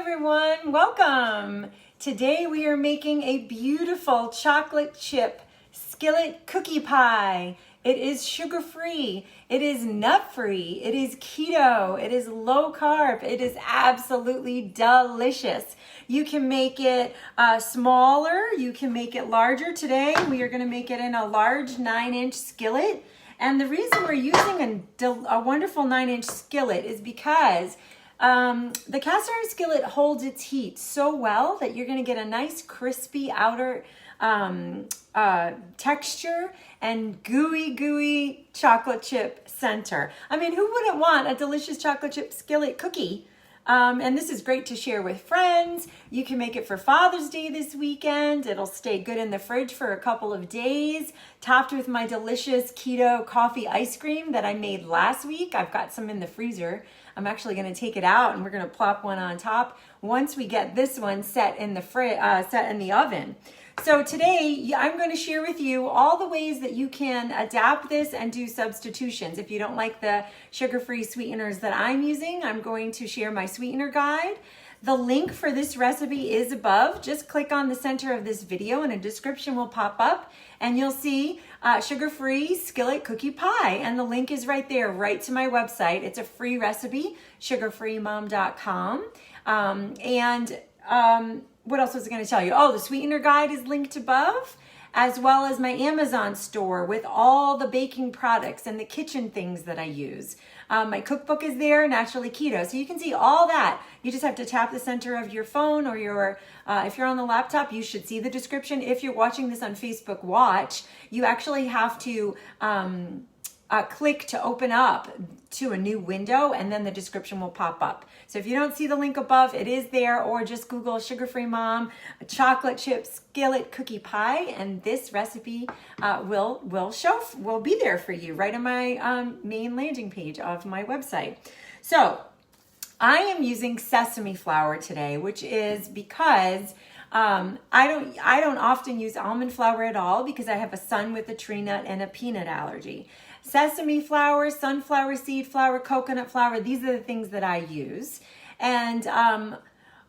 everyone, welcome. Today we are making a beautiful chocolate chip skillet cookie pie. It is sugar-free, it is nut-free, it is keto, it is low carb, it is absolutely delicious. You can make it smaller, you can make it larger. Today we are gonna make it in a large 9-inch skillet. And the reason we're using a wonderful 9-inch skillet is because the cast iron skillet holds its heat so well that you're going to get a nice crispy outer texture and gooey chocolate chip center. I mean, who wouldn't want a delicious chocolate chip skillet cookie? And this is great to share with friends. You can make it for Father's Day this weekend. It'll stay good in the fridge for a couple of days, topped with my delicious keto coffee ice cream that I made last week. I've got some in the freezer. I'm actually going to take it out and we're going to plop one on top once we get this one set in the oven. So today I'm going to share with you all the ways that you can adapt this and do substitutions. If you don't like the sugar-free sweeteners that I'm using, I'm going to share my sweetener guide. The link for this recipe is above. Just click on the center of this video and a description will pop up and you'll see sugar-free skillet cookie pie. And the link is right there, right to my website. It's a free recipe, sugarfreemom.com. What else was I going to tell you? Oh, the sweetener guide is linked above, as well as my Amazon store with all the baking products and the kitchen things that I use. My cookbook is there, Naturally Keto. So you can see all that. You just have to tap the center of your phone or if you're on the laptop, you should see the description. If you're watching this on Facebook Watch, you actually have to click to open up to a new window and then the description will pop up. So if you don't see the link above, it is there, or just Google sugar-free mom, a chocolate chip skillet cookie pie, and this recipe will be there for you right on my main landing page of my website. So I am using sesame flour today, which is because I don't often use almond flour at all because I have a son with a tree nut and a peanut allergy. Sesame flour, sunflower seed flour, coconut flour, these are the things that I use. And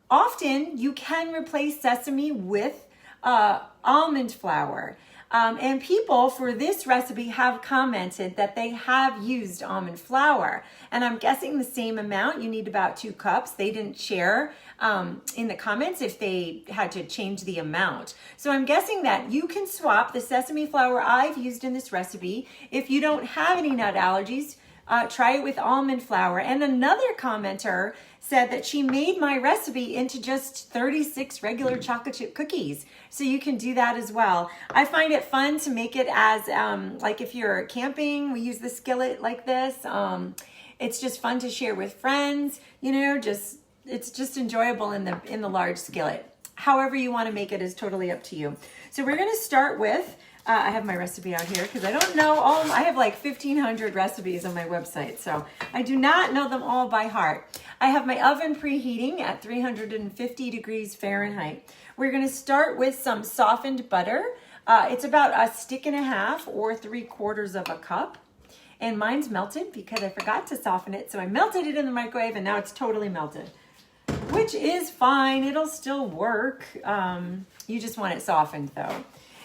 often you can replace sesame with almond flour. And people for this recipe have commented that they have used almond flour. And I'm guessing the same amount. You need about 2 cups. They didn't share in the comments if they had to change the amount. So I'm guessing that you can swap the sesame flour I've used in this recipe. If you don't have any nut allergies, try it with almond flour. And another commenter said that she made my recipe into just 36 regular chocolate chip cookies. So you can do that as well. I find it fun to make it as, like if you're camping, we use the skillet like this. It's just fun to share with friends, you know, it's just enjoyable in the large skillet. However you want to make it is totally up to you. So we're going to start with, I have my recipe out here because I don't know I have like 1,500 recipes on my website, so I do not know them all by heart. I have my oven preheating at 350 degrees Fahrenheit. We're going to start with some softened butter. It's about 1.5 sticks or 3/4 cup. And mine's melted because I forgot to soften it, so I melted it in the microwave and now it's totally melted, which is fine. It'll still work. You just want it softened though.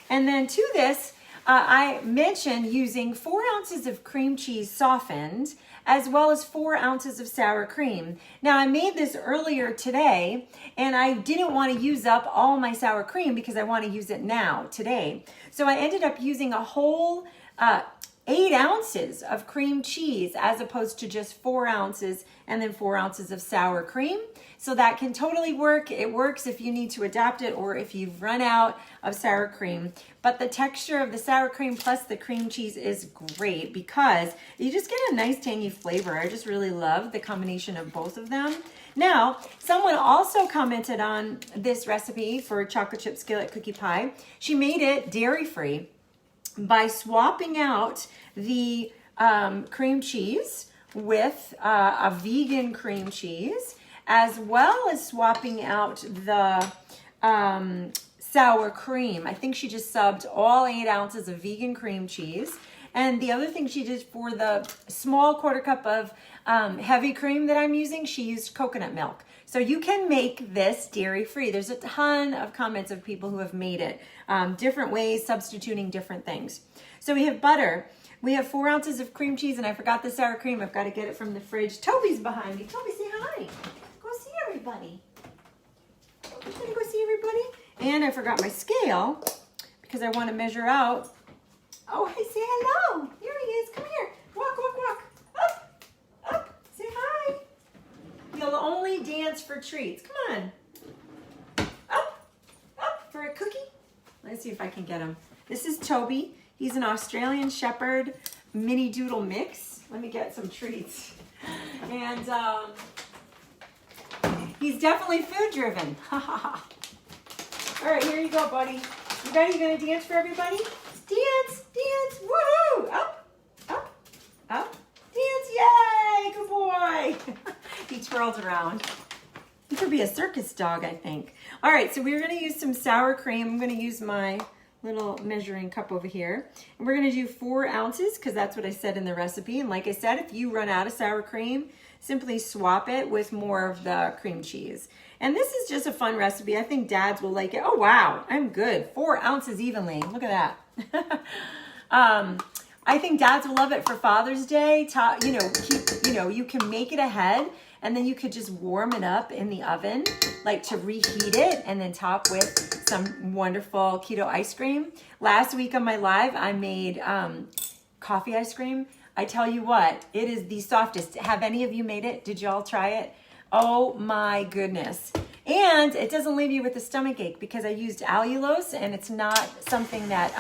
And then to this, I mentioned using 4 ounces of cream cheese softened, as well as 4 ounces of sour cream. Now I made this earlier today and I didn't want to use up all my sour cream because I want to use it now, today. So I ended up using a whole 8 ounces of cream cheese as opposed to just 4 ounces and then 4 ounces of sour cream. So that can totally work. It works if you need to adapt it or if you've run out of sour cream. But the texture of the sour cream plus the cream cheese is great because you just get a nice tangy flavor. I just really love the combination of both of them. Now, someone also commented on this recipe for chocolate chip skillet cookie pie. She made it dairy-free by swapping out the cream cheese with a vegan cream cheese, as well as swapping out the sour cream. I think she just subbed all 8 ounces of vegan cream cheese. And the other thing she did for the small 1/4 cup of heavy cream that I'm using, she used coconut milk. So you can make this dairy-free. There's a ton of comments of people who have made it, different ways, substituting different things. So we have butter. We have 4 ounces of cream cheese, and I forgot the sour cream. I've got to get it from the fridge. Toby's behind me. Toby, say hi. Go see everybody. Toby's gonna go see everybody. And I forgot my scale because I want to measure out. Oh, hey, say hello. Here he is. Come here. Walk, walk, walk. Up, up. Say hi. You'll only dance for treats. Come on. Up for a cookie. Let's see if I can get him. This is Toby. He's an Australian Shepherd mini doodle mix. Let me get some treats. And he's definitely food driven. All right, here you go, buddy. You ready? You gonna dance for everybody? Dance, dance, woohoo! Up, up, up, dance, yay, good boy. He twirls around. He could be a circus dog, I think. All right, so we're gonna use some sour cream. I'm gonna use my little measuring cup over here. And we're gonna do 4 ounces because that's what I said in the recipe. And like I said, if you run out of sour cream, simply swap it with more of the cream cheese. And this is just a fun recipe. I think dads will like it. Oh, wow, I'm good. 4 ounces evenly, look at that. I think dads will love it for Father's Day. You can make it ahead and then you could just warm it up in the oven, like to reheat it and then top with some wonderful keto ice cream. Last week on my live, I made coffee ice cream. I tell you what, it is the softest. Have any of you made it? Did y'all try it? Oh my goodness. And it doesn't leave you with a stomach ache because I used allulose and it's not something that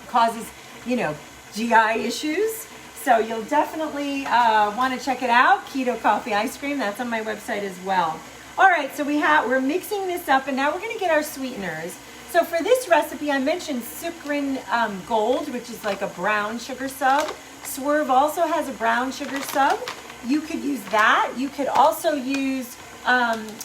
causes, GI issues. So you'll definitely want to check it out. Keto coffee ice cream, that's on my website as well. All right, so we're mixing this up and now we're gonna get our sweeteners. So for this recipe, I mentioned Sucrin Gold, which is like a brown sugar sub. Swerve also has a brown sugar sub. You could use that. You could also use,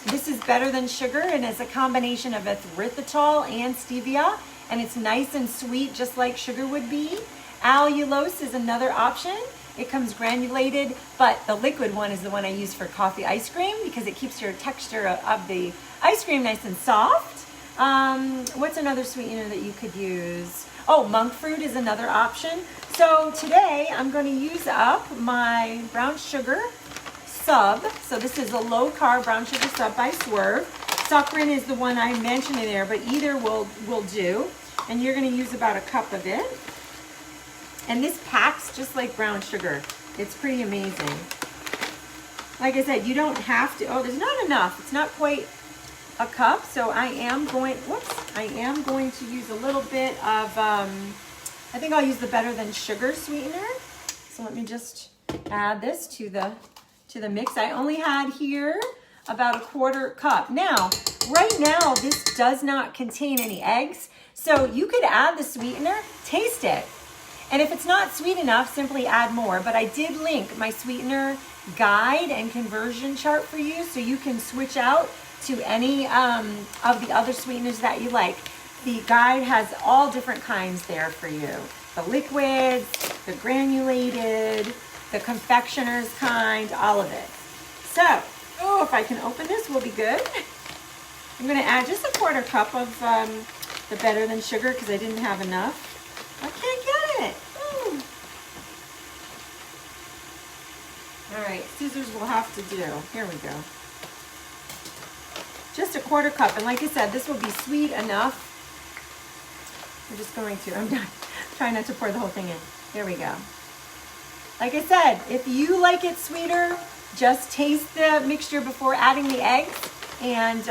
this is better than sugar and it's a combination of erythritol and stevia and it's nice and sweet just like sugar would be. Allulose is another option. It comes granulated, but the liquid one is the one I use for coffee ice cream because it keeps your texture of the ice cream nice and soft. What's another sweetener that you could use? Oh, monk fruit is another option. So today I'm going to use up my brown sugar sub. So this is a low carb brown sugar sub by Swerve. Sucrin is the one I mentioned in there, but either will do. And you're going to use about a cup of it. And this packs just like brown sugar. It's pretty amazing. Like I said, you don't have to, there's not enough. It's not quite a cup. So I am going to use a little bit of, I think I'll use the better than sugar sweetener. So let me just add this to the mix. I only had here about a 1/4 cup. Now, right now, this does not contain any eggs. So you could add the sweetener, taste it. And if it's not sweet enough, simply add more. But I did link my sweetener guide and conversion chart for you so you can switch out to any of the other sweeteners that you like. The guide has all different kinds there for you. The liquids, the granulated, the confectioner's kind, all of it. So, if I can open this, we'll be good. I'm gonna add just a 1/4 cup of the better than sugar because I didn't have enough. I can't get it. Ooh. All right, scissors will have to do. Here we go. Just a 1/4 cup, and like I said, this will be sweet enough. We're just going to, I'm done. Trying not to pour the whole thing in. There we go. Like I said, if you like it sweeter, just taste the mixture before adding the eggs and,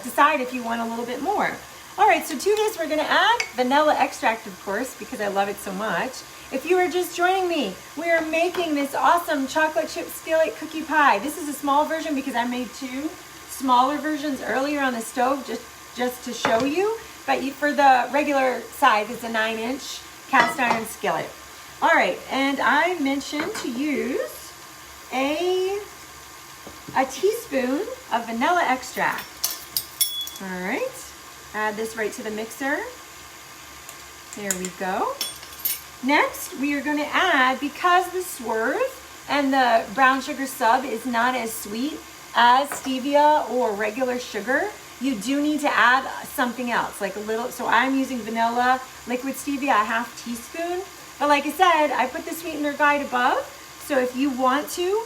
decide if you want a little bit more. All right, so to this, we're gonna add vanilla extract, of course, because I love it so much. If you are just joining me, we are making this awesome chocolate chip skillet cookie pie. This is a small version because I made 2 smaller versions earlier on the stove just to show you. But for the regular size, it's a 9-inch cast iron skillet. All right, and I mentioned to use a teaspoon of vanilla extract. All right. Add this right to the mixer. There we go. Next, we are going to add, because the Swerve and the brown sugar sub is not as sweet as stevia or regular sugar, you do need to add something else, like a little. So I'm using vanilla liquid stevia, a half teaspoon. But like I said, I put the sweetener guide above. So if you want to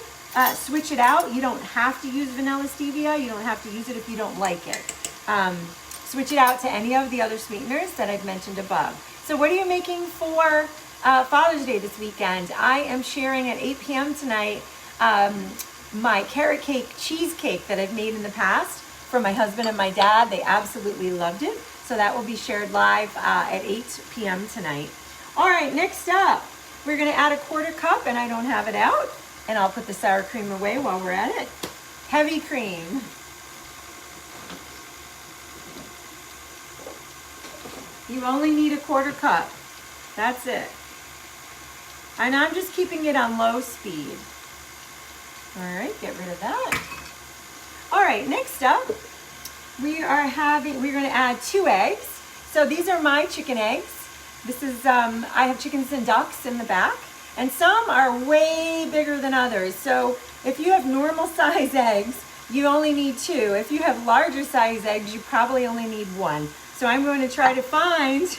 switch it out, you don't have to use vanilla stevia. You don't have to use it if you don't like it. Switch it out to any of the other sweeteners that I've mentioned above. So what are you making for Father's Day this weekend? I am sharing at 8 p.m. tonight my carrot cake cheesecake that I've made in the past for my husband and my dad. They absolutely loved it. So that will be shared live at 8 p.m. tonight. All right, next up, we're gonna add a 1/4 cup, and I don't have it out, and I'll put the sour cream away while we're at it. Heavy cream. You only need a 1/4 cup. That's it. And I'm just keeping it on low speed. All right, get rid of that. All right, next up, we're gonna add 2 eggs. So these are my chicken eggs. This is, I have chickens and ducks in the back, and some are way bigger than others. So if you have normal size eggs, you only need 2. If you have larger size eggs, you probably only need 1. So I'm going to try to find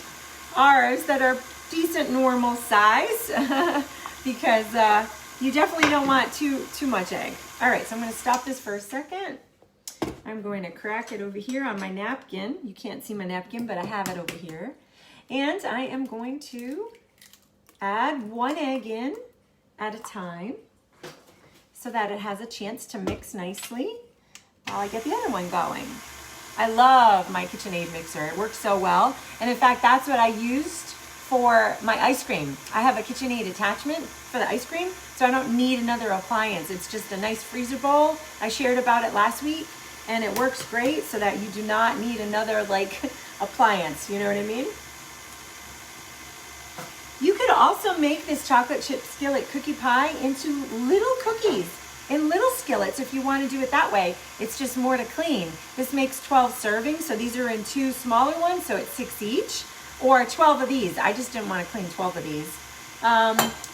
ours that are decent normal size because you definitely don't want too much egg. All right, so I'm going to stop this for a second. I'm going to crack it over here on my napkin. You can't see my napkin, but I have it over here. And I am going to add 1 egg in at a time so that it has a chance to mix nicely while I get the other one going. I love my KitchenAid mixer. It works so well. And in fact, that's what I used for my ice cream. I have a KitchenAid attachment for the ice cream, so I don't need another appliance. It's just a nice freezer bowl. I shared about it last week, and it works great so that you do not need another appliance. You know what I mean? You could also make this chocolate chip skillet cookie pie into little cookies in little skillets if you want to do it that way. It's just more to clean. This makes 12 servings, so these are in 2 smaller ones, so it's 6 each, or 12 of these. I just didn't want to clean 12 of these.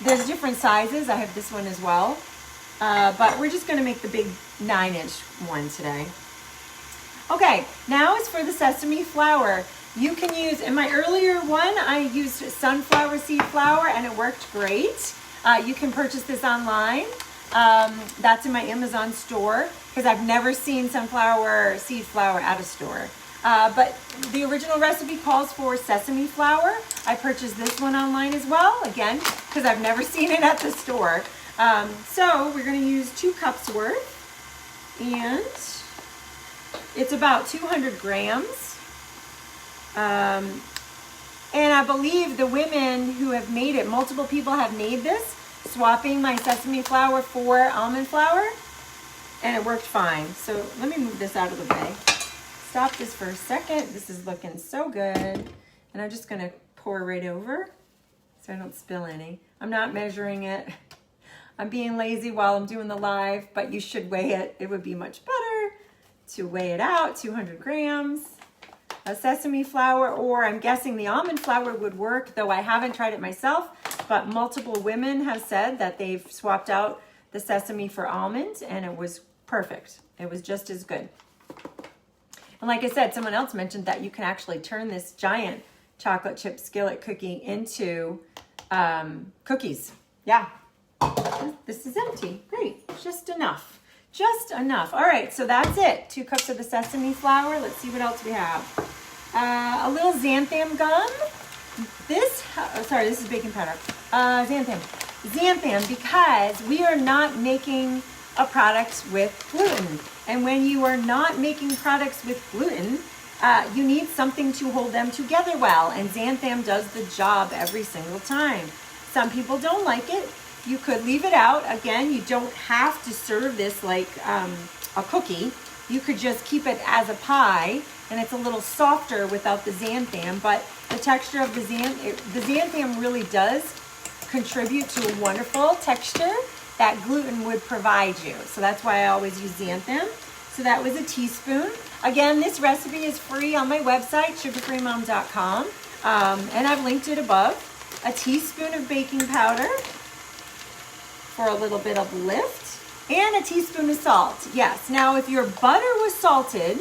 There's different sizes. I have this one as well, but we're just going to make the big 9-inch one today. Okay, now is for the sesame flour. You can use, in my earlier one, I used sunflower seed flour and it worked great. You can purchase this online. That's in my Amazon store because I've never seen sunflower seed flour at a store. But the original recipe calls for sesame flour. I purchased this one online as well, again, because I've never seen it at the store. So we're going to use 2 cups worth, and it's about 200 grams. And I believe the women who have made it, multiple people have made this, swapping my sesame flour for almond flour, and it worked fine. So let me move this out of the way. Stop this for a second. This is looking so good. And I'm just gonna pour right over so I don't spill any. I'm not measuring it. I'm being lazy while I'm doing the live, but you should weigh it. It would be much better to weigh it out, 200 grams. A sesame flour, or I'm guessing the almond flour would work, though I haven't tried it myself, but multiple women have said that they've swapped out the sesame for almond, and it was perfect. It was just as good. And like I said, someone else mentioned that you can actually turn this giant chocolate chip skillet cookie into cookies. Yeah, this is empty. Great, just enough. Just enough. All right, so that's it. 2 cups of the sesame flour. Let's see what else we have. A little xanthan gum. This is baking powder. Xanthan, because we are not making a product with gluten. And when you are not making products with gluten, you need something to hold them together well. And xanthan does the job every single time. Some people don't like it. You could leave it out. Again, you don't have to serve this like a cookie. You could just keep it as a pie, and it's a little softer without the xanthan, but the texture of the xanthan really does contribute to a wonderful texture that gluten would provide you. So that's why I always use xanthan. So that was a teaspoon. Again, this recipe is free on my website, sugarfreemom.com, and I've linked it above. A teaspoon of baking powder. for a little bit of lift. And a teaspoon of salt. Yes. Now, if your butter was salted,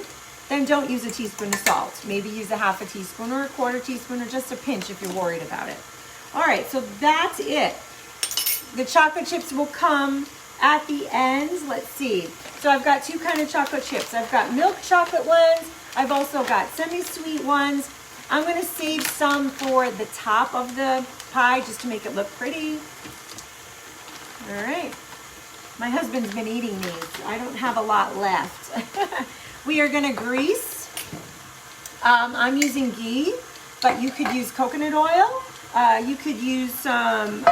then don't use a teaspoon of salt. Maybe use a half a teaspoon or a quarter teaspoon or just a pinch if you're worried about it. All right, so that's it. The chocolate chips will come at the end. Let's see. So I've got two kind of chocolate chips. I've got milk chocolate ones. I've also got semi-sweet ones. I'm going to save some for the top of the pie just to make it look pretty. All right. My husband's been eating these. I don't have a lot left. We are going to grease. I'm using ghee, but you could use coconut oil. You could use some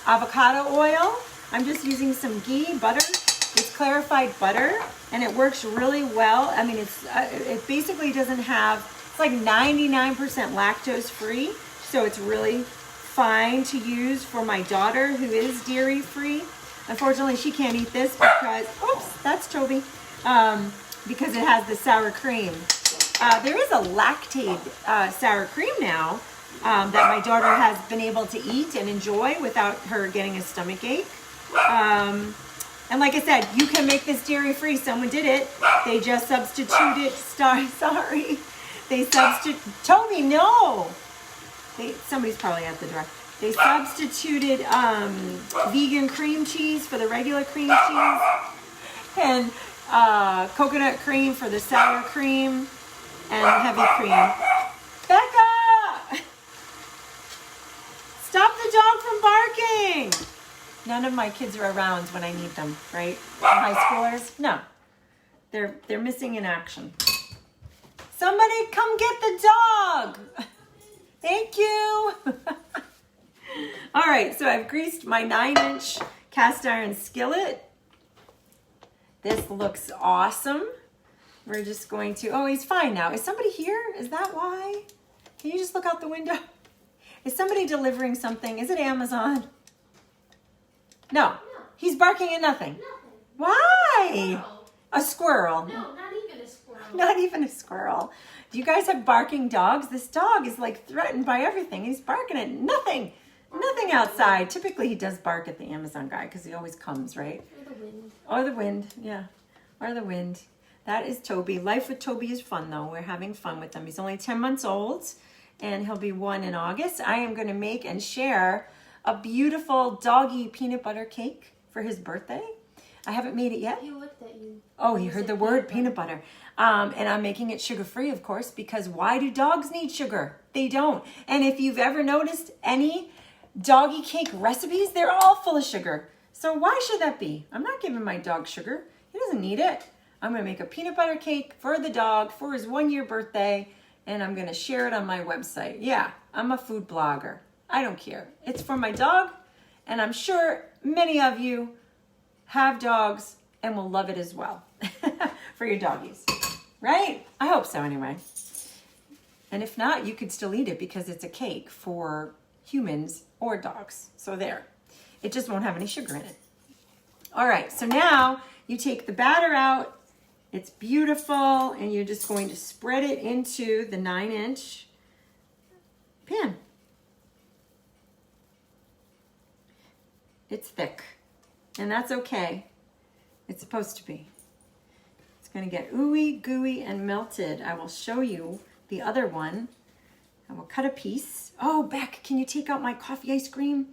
avocado oil. I'm just using some ghee, butter. It's clarified butter, and it works really well. I mean, it basically doesn't have, it's like 99% lactose free, so it's really fine to use for my daughter who is dairy free. Unfortunately, she can't eat this because, oops, that's Toby, because it has the sour cream. There is a lactate sour cream now that my daughter has been able to eat and enjoy without her getting a stomach ache. And like I said, you can make this dairy free. Someone did it. They just substituted, sorry. They substitute, Toby, no. Somebody's probably at the door. They substituted vegan cream cheese for the regular cream cheese and coconut cream for the sour cream and heavy cream. Becca! Stop the dog from barking! None of my kids are around when I need them, right? High schoolers? No. They're missing in action. Somebody come get the dog! Thank you! All right, so I've greased my 9-inch cast iron skillet. This looks awesome. We're just going to, oh, he's fine now. Is somebody here? Is that why? Can you just look out the window? Is somebody delivering something? Is it Amazon? No. He's barking at nothing. Why? No. A squirrel. No, not even a squirrel. Not even a squirrel. Do you guys have barking dogs? This dog is like threatened by everything. He's barking at nothing. Nothing outside. Typically he does bark at the Amazon guy because he always comes, right? Or the wind. Or the wind, yeah. Or the wind. That is Toby. Life with Toby is fun though. We're having fun with him. He's only 10 months old and he'll be 1 in August. I am going to make and share a beautiful doggy peanut butter cake for his birthday. I haven't made it yet. He looked at you. Oh, he heard the word peanut butter. And I'm making it sugar-free, of course, because why do dogs need sugar? They don't. And if you've ever noticed any doggy cake recipes, they're all full of sugar. So why should that be? I'm not giving my dog sugar. He doesn't need it. I'm going to make a peanut butter cake for the dog for his 1-year birthday, and I'm going to share it on my website. Yeah, I'm a food blogger. I don't care. It's for my dog, and I'm sure many of you have dogs and will love it as well for your doggies, right? I hope so anyway. And if not, you could still eat it because it's a cake for humans or dogs. So there. It just won't have any sugar in it. All right, so now you take the batter out. It's beautiful, and you're just going to spread it into the 9-inch pan. It's thick, and that's okay. It's supposed to be. It's going to get ooey gooey and melted. I will show you the other one. I will cut a piece. Oh, Beck, can you take out my coffee ice cream?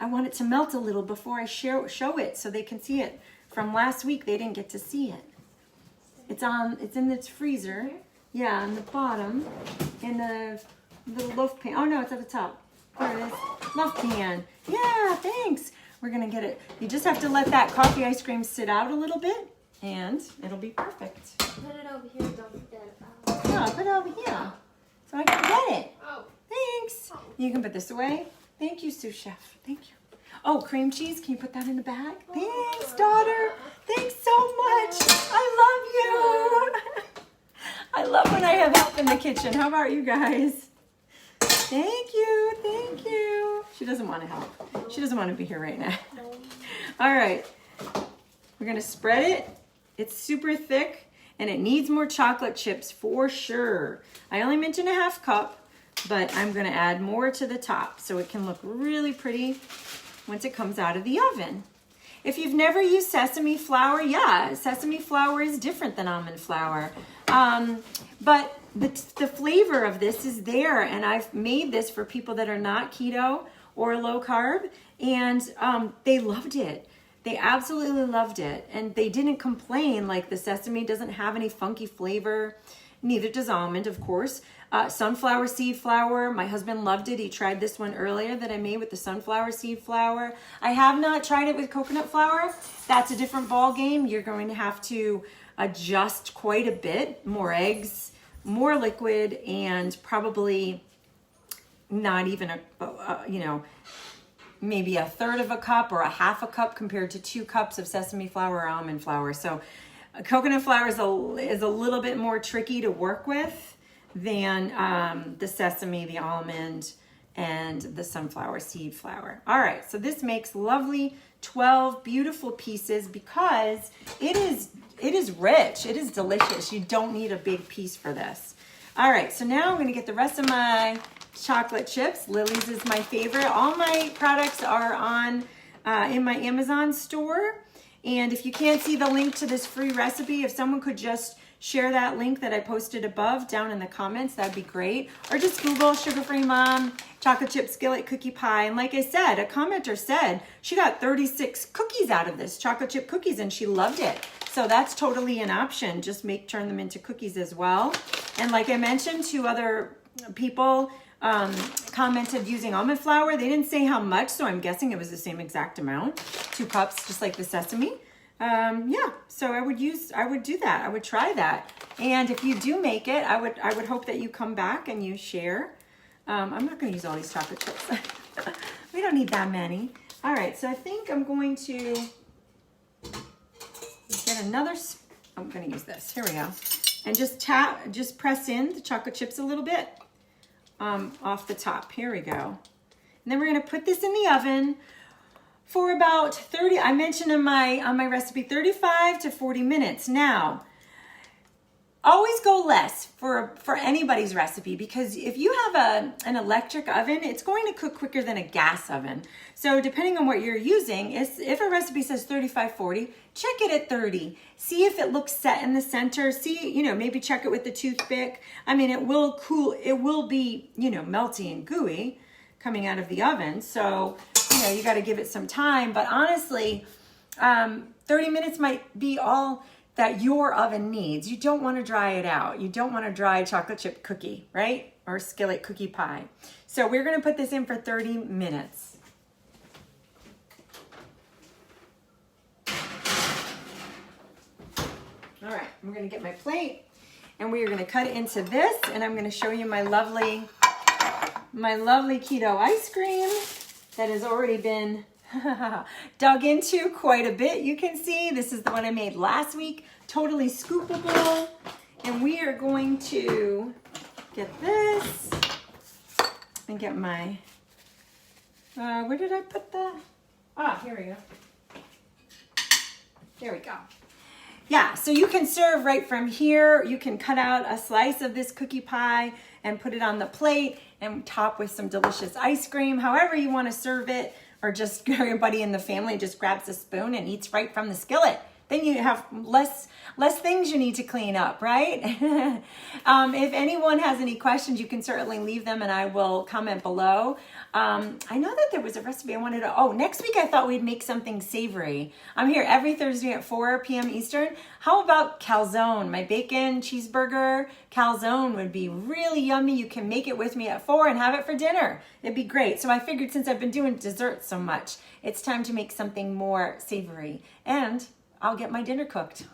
I want it to melt a little before I show it so they can see it. From last week, they didn't get to see it. It's in its freezer. Yeah, on the bottom, in the little loaf pan. Oh no, it's at the top. There it is. Loaf pan. Yeah, thanks. We're gonna get it. You just have to let that coffee ice cream sit out a little bit, and it'll be perfect. Put it over here. Don't forget about it. Yeah, put it over here so I can get it. Oh. Thanks. Oh. You can put this away. Thank you, sous chef. Thank you. Oh, cream cheese. Can you put that in the bag? Thanks, daughter. Thanks so much. I love you. I love when I have help in the kitchen. How about you guys? Thank you. Thank you. She doesn't want to help. She doesn't want to be here right now. All right. We're going to spread it. It's super thick, and it needs more chocolate chips for sure. I only mentioned a half cup, but I'm going to add more to the top so it can look really pretty. once it comes out of the oven. If you've never used sesame flour, yeah, sesame flour is different than almond flour. But the flavor of this is there, and I've made this for people that are not keto or low carb, and they loved it. They absolutely loved it, and they didn't complain. Like, the sesame doesn't have any funky flavor. Neither does almond, of course. Sunflower seed flour, my husband loved it. He tried this one earlier that I made with the sunflower seed flour. I have not tried it with coconut flour. That's a different ball game. You're going to have to adjust quite a bit. More eggs, more liquid, and probably not even maybe a third of a cup or a half a cup compared to 2 cups of sesame flour or almond flour. So coconut flour is a little bit more tricky to work with than the sesame, the almond, and the sunflower seed flour. All right, so this makes lovely 12 beautiful pieces because it is rich, it is delicious. You don't need a big piece for this. All right, so now I'm gonna get the rest of my chocolate chips. Lily's is my favorite. All my products are on in my Amazon store. And if you can't see the link to this free recipe, if someone could just share that link that I posted above down in the comments, that'd be great. Or just Google sugar-free mom, chocolate chip skillet cookie pie. And like I said, a commenter said she got 36 cookies out of this, chocolate chip cookies, and she loved it. So that's totally an option. Just turn them into cookies as well. And like I mentioned, 2 other people commented using almond flour. They didn't say how much, so I'm guessing it was the same exact amount, 2 cups, just like the sesame. Yeah, so I would do that. I would try that. And if you do make it, I would hope that you come back and you share. I'm not going to use all these chocolate chips. We don't need that many. All right, so I think I'm going to get another. I'm going to use this. Here we go. And just press in the chocolate chips a little bit off the top. Here we go. And then we're going to put this in the oven for about 30, I mentioned on my recipe, 35 to 40 minutes. Now, always go less for anybody's recipe, because if you have an electric oven, it's going to cook quicker than a gas oven. So depending on what you're using, if a recipe says 35, 40, check it at 30. See if it looks set in the center. See, maybe check it with the toothpick. I mean, it will cool, it will be, melty and gooey coming out of the oven. So, you got to give it some time. But honestly, 30 minutes might be all that your oven needs. You don't want to dry it out. You don't want to dry chocolate chip cookie, right? Or skillet cookie pie. So we're going to put this in for 30 minutes. All right, I'm going to get my plate and we are going to cut it into this, and I'm going to show you my lovely keto ice cream that has already been dug into quite a bit. You can see this is the one I made last week, totally scoopable. And we are going to get this and get my, where did I put that? Here we go. There we go. Yeah, so you can serve right from here. You can cut out a slice of this cookie pie and put it on the plate and top with some delicious ice cream, however you want to serve it, or just everybody in the family just grabs a spoon and eats right from the skillet. Then you have less things you need to clean up, right? If anyone has any questions, you can certainly leave them and I will comment below. I know that there was a recipe I wanted to, next week I thought we'd make something savory. I'm here every Thursday at 4 p.m. Eastern. How about calzone? My bacon cheeseburger calzone would be really yummy. You can make it with me at 4 and have it for dinner. It'd be great. So I figured since I've been doing desserts so much, it's time to make something more savory. And I'll get my dinner cooked.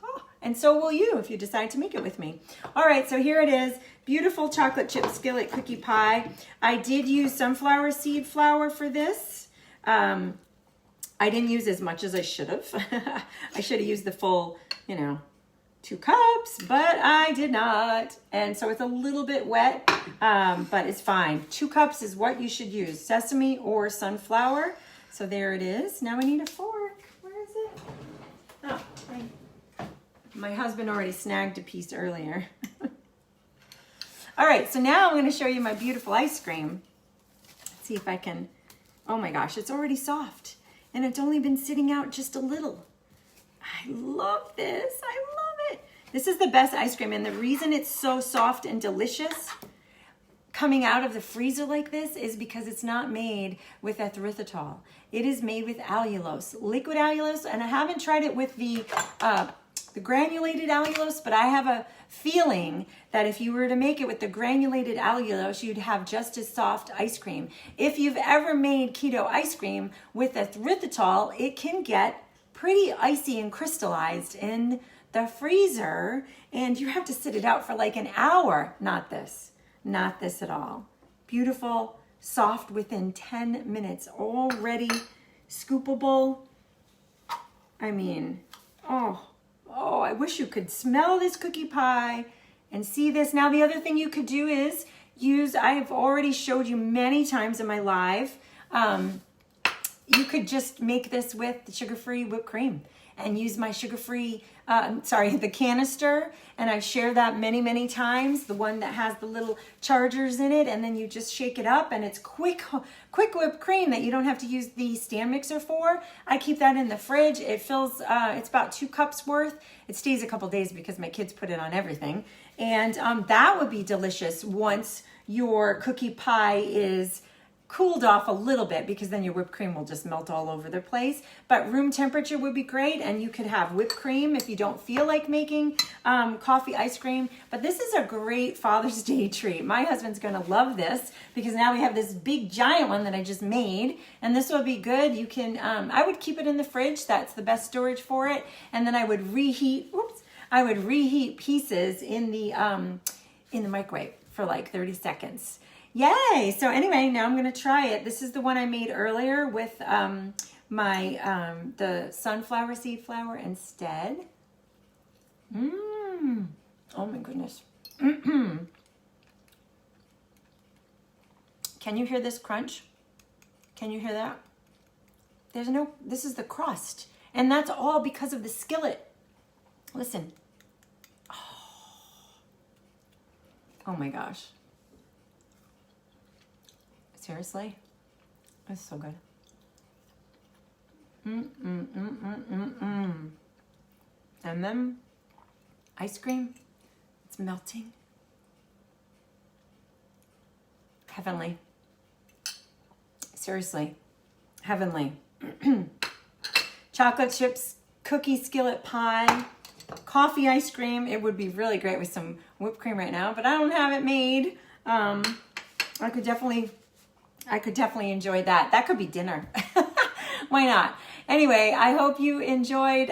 And so will you if you decide to make it with me. All right, so here it is. Beautiful chocolate chip skillet cookie pie. I did use sunflower seed flour for this. I didn't use as much as I should have. I should have used the full, 2 cups, but I did not. And so it's a little bit wet, but it's fine. 2 cups is what you should use, sesame or sunflower. So there it is. Now I need a fork. Where is it? Oh, my husband already snagged a piece earlier. All right, so now I'm going to show you my beautiful ice cream. Let's see if I can, oh my gosh, it's already soft. and it's only been sitting out just a little. I love this. I love it. This is the best ice cream, and the reason it's so soft and delicious coming out of the freezer like this is because it's not made with erythritol. It is made with allulose, liquid allulose, and I haven't tried it with the granulated allulose, but I have a feeling that if you were to make it with the granulated allulose, you'd have just as soft ice cream. If you've ever made keto ice cream with erythritol, it can get pretty icy and crystallized in the freezer, and you have to sit it out for like an hour. Not this at all. Beautiful, soft within 10 minutes, already scoopable. I mean, oh, I wish you could smell this cookie pie and see this. Now, the other thing you could do is I have already showed you many times in my live, you could just make this with sugar-free whipped cream and use my sugar-free, the canister. And I've shared that many, many times, the one that has the little chargers in it. And then you just shake it up, and it's quick whipped cream that you don't have to use the stand mixer for. I keep that in the fridge. It fills, it's about 2 cups worth. It stays a couple days because my kids put it on everything. And that would be delicious once your cookie pie is cooled off a little bit, because then your whipped cream will just melt all over the place. But room temperature would be great, and you could have whipped cream if you don't feel like making coffee ice cream. But this is a great Father's Day treat. My husband's gonna love this because now we have this big giant one that I just made, and this would be good. You can, I would keep it in the fridge. That's the best storage for it. And then I would reheat pieces in the microwave for like 30 seconds. Yay! So anyway, now I'm going to try it. This is the one I made earlier with the sunflower seed flour instead. Oh my goodness. Can you hear this crunch? Can you hear that? This is the crust. And that's all because of the skillet. Listen. Oh my gosh. Seriously? It's so good. And then ice cream. It's melting. Heavenly. Seriously. Heavenly. Chocolate chips, cookie skillet pie, coffee ice cream. It would be really great with some whipped cream right now, but I don't have it made. I could definitely enjoy that. That could be dinner. Why not? Anyway, I hope you enjoyed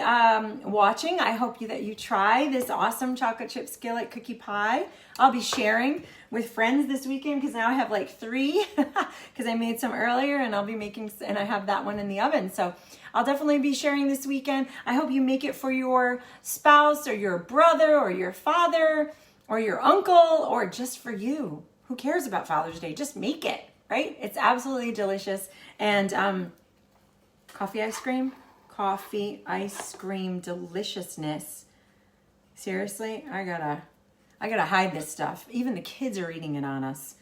watching. I hope that you try this awesome chocolate chip skillet cookie pie. I'll be sharing with friends this weekend because now I have like 3 because I made some earlier, and I'll be making, and I have that one in the oven. So I'll definitely be sharing this weekend. I hope you make it for your spouse or your brother or your father or your uncle or just for you. Who cares about Father's Day? Just make it. Right? It's absolutely delicious. And coffee ice cream deliciousness. Seriously, I gotta hide this stuff. Even the kids are eating it on us.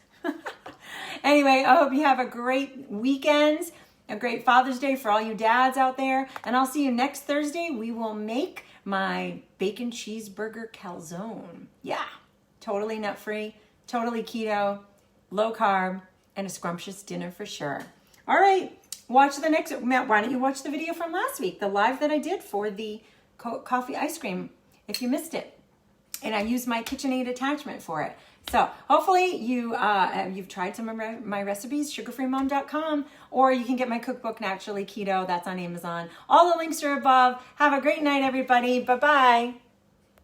Anyway, I hope you have a great weekend, a great Father's Day for all you dads out there. And I'll see you next Thursday. We will make my bacon cheeseburger calzone. Yeah, totally nut-free, totally keto, low carb, and a scrumptious dinner for sure. All right, watch the next, Matt, why don't you watch the video from last week, the live that I did for the coffee ice cream, if you missed it. And I used my KitchenAid attachment for it. So hopefully you've tried some of my recipes, sugarfreemom.com, or you can get my cookbook, Naturally Keto. That's on Amazon. All the links are above. Have a great night, everybody. Bye-bye.